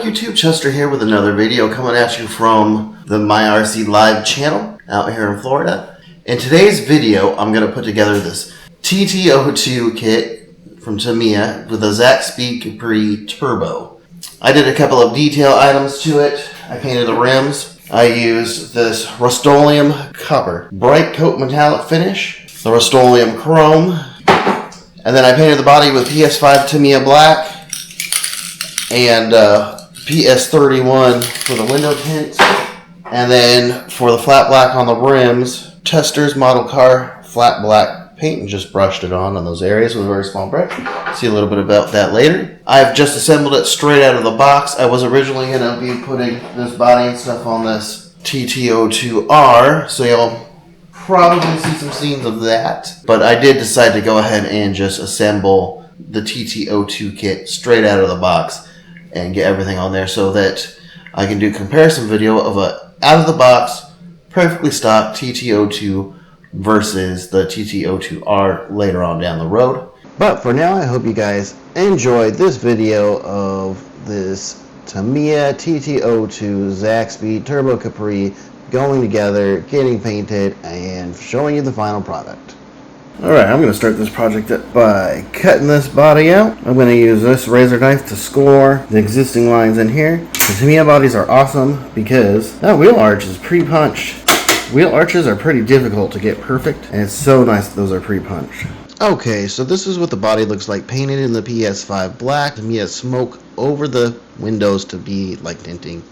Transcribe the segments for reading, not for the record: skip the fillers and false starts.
YouTube? Chester here with another video coming at you from the MyRC Live channel out here in Florida. In today's video, I'm going to put together this TT-02 kit from Tamiya with a Zakspeed Capri turbo. I did a couple of detail items to it. I painted the rims. I used this Rust-Oleum copper bright coat metallic finish, the Rust-Oleum chrome, and then I painted the body with PS5 Tamiya black and PS31 for the window tint, and then for the flat black on the rims, Tester's model car flat black paint, and just brushed it on those areas with a very small brush. See a little bit about that later. I've just assembled it straight out of the box. I was originally going to be putting this body and stuff on this TT-02R, so you'll probably see some scenes of that. But I did decide to go ahead and just assemble the TT-02 kit straight out of the box and get everything on there so that I can do comparison video of a out of the box, perfectly stock TT-02 versus the TT-02R later on down the road. But for now, I hope you guys enjoyed this video of this Tamiya TT-02 Zakspeed Turbo Capri going together, getting painted, and showing you the final product. Alright, I'm going to start this project up by cutting this body out. I'm going to use this razor knife to score the existing lines in here. The Tamiya bodies are awesome because that wheel arch is pre-punched. Wheel arches are pretty difficult to get perfect, and it's so nice that those are pre-punched. Okay, so this is what the body looks like painted in the PS5 black. Tamiya smoke over the windows to be like tinting.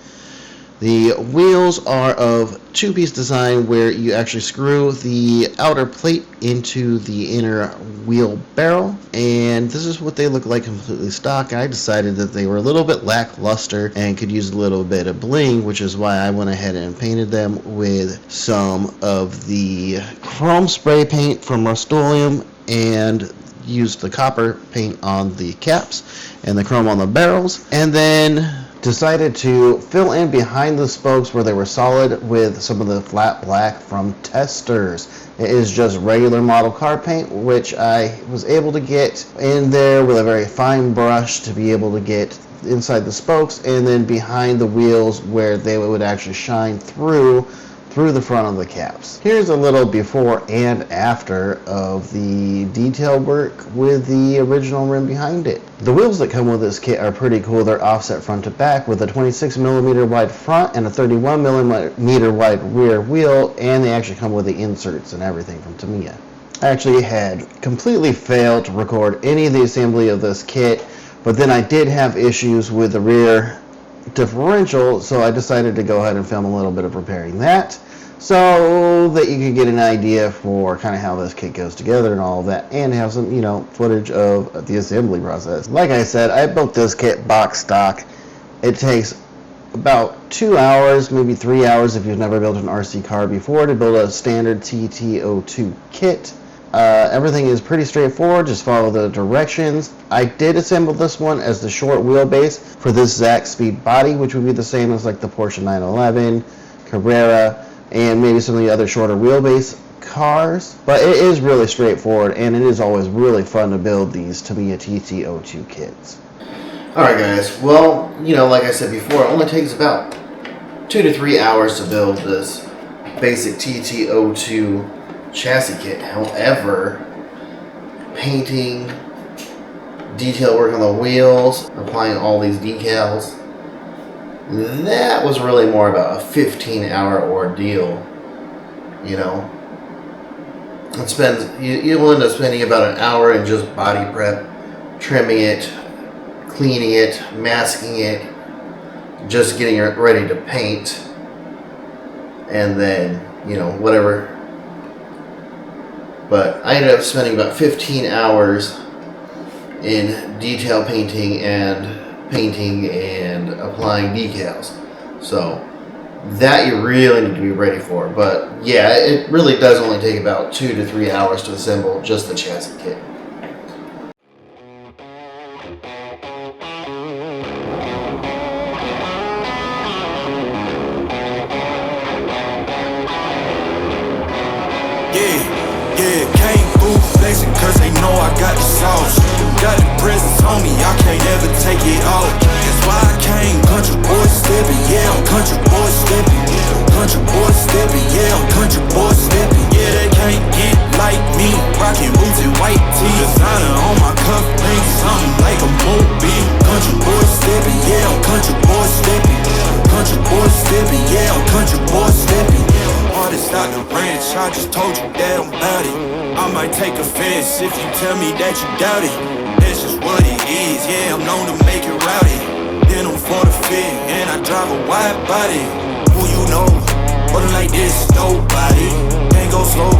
The wheels are of two-piece design where you actually screw the outer plate into the inner wheel barrel, and this is what they look like completely stock. I decided that they were a little bit lackluster and could use a little bit of bling, which is why I went ahead and painted them with some of the chrome spray paint from Rust-Oleum and used the copper paint on the caps and the chrome on the barrels, and then decided to fill in behind the spokes where they were solid with some of the flat black from Testers. It is just regular model car paint, which I was able to get in there with a very fine brush to be able to get inside the spokes and then behind the wheels where they would actually shine through the front of the caps. Here's a little before and after of the detail work with the original rim behind it. The wheels that come with this kit are pretty cool. They're offset front to back with a 26mm wide front and a 31mm wide rear wheel, and they actually come with the inserts and everything from Tamiya. I actually had completely failed to record any of the assembly of this kit, but then I did have issues with the rear differential, so I decided to go ahead and film a little bit of repairing that so that you could get an idea for kind of how this kit goes together and all of that, and have some, footage of the assembly process. Like I said, I built this kit box stock. It takes about 2 hours, maybe 3 hours if you've never built an RC car before, to build a standard TT-02 kit. Everything is pretty straightforward, just follow the directions. I did assemble this one as the short wheelbase for this Zakspeed body, which would be the same as like the Porsche 911, Carrera, and maybe some of the other shorter wheelbase cars. But it is really straightforward, and it is always really fun to build these Tamiya TT-02 kits. Alright guys, well, like I said before, it only takes about 2 to 3 hours to build this basic TT-02 chassis kit. However, painting, detail work on the wheels, applying all these decals, that was really more about a 15-hour ordeal. You'll end up spending about an hour in just body prep, trimming it, cleaning it, masking it, just getting it ready to paint, and then whatever. But I ended up spending about 15 hours in detail painting and applying decals. So that you really need to be ready for. But yeah, it really does only take about 2 to 3 hours to assemble just the chassis kit. Yeah, came through flexing cause they know I got the sauce. Got the presents on me, I can't ever take it off. That's why I came country country boy stepping. Country boy stepping, yeah, I'm country boy stepping. Yeah, they can't get like me. Rockin' boots and white tee. Designer on my cuff link, something like a movie. Country boy stepping, yeah, I'm country boy stepping. Country boy stepping, yeah, I'm country boy stepping. Artist out the ranch, I just told you that I'm bout it. I might take offense if you tell me that you doubt it. That's just what it is, yeah, I'm known to make it rowdy. Then I'm for the fit, and I drive a wide body. Who you know? Rolling like this, nobody. Can't go slow,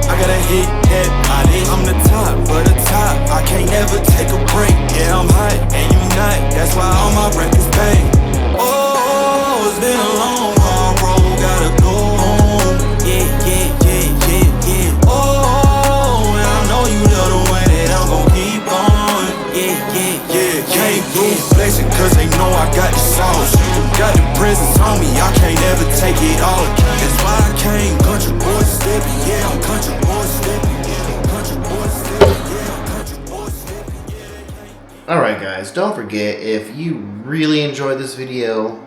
I gotta hit that body. I'm the top, but the top, I can't never take a break. Yeah, I'm hot, and you not, that's why all my records bang. Oh, it's been a long, hard road, gotta go home. Yeah, yeah, yeah, yeah, yeah. Oh, and I know you love the way that I'm gon' keep on. Yeah, yeah, yeah, can't do flexing, cause they know I got the sauce. Got the presence on me, I can't ever take it off. That's why I came, country boy stepping, yeah, I'm country boy stepping. Country boy stepping, yeah, I'm country boy stepping, yeah. Alright guys, don't forget, if you really enjoyed this video,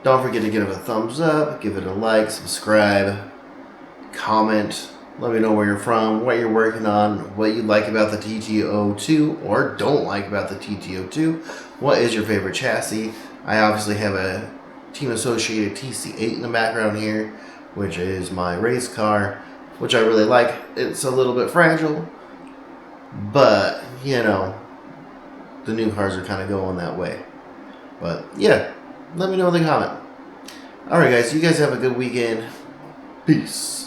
don't forget to give it a thumbs up, give it a like, subscribe, comment, let me know where you're from, what you're working on, what you like about the TT-02 or don't like about the TT-02, what is your favorite chassis. I obviously have a Team Associated TC8 in the background here, which is my race car, which I really like. It's a little bit fragile, but, you know, the new cars are kind of going that way. But, yeah, let me know in the comment. Alright guys, you guys have a good weekend. Peace.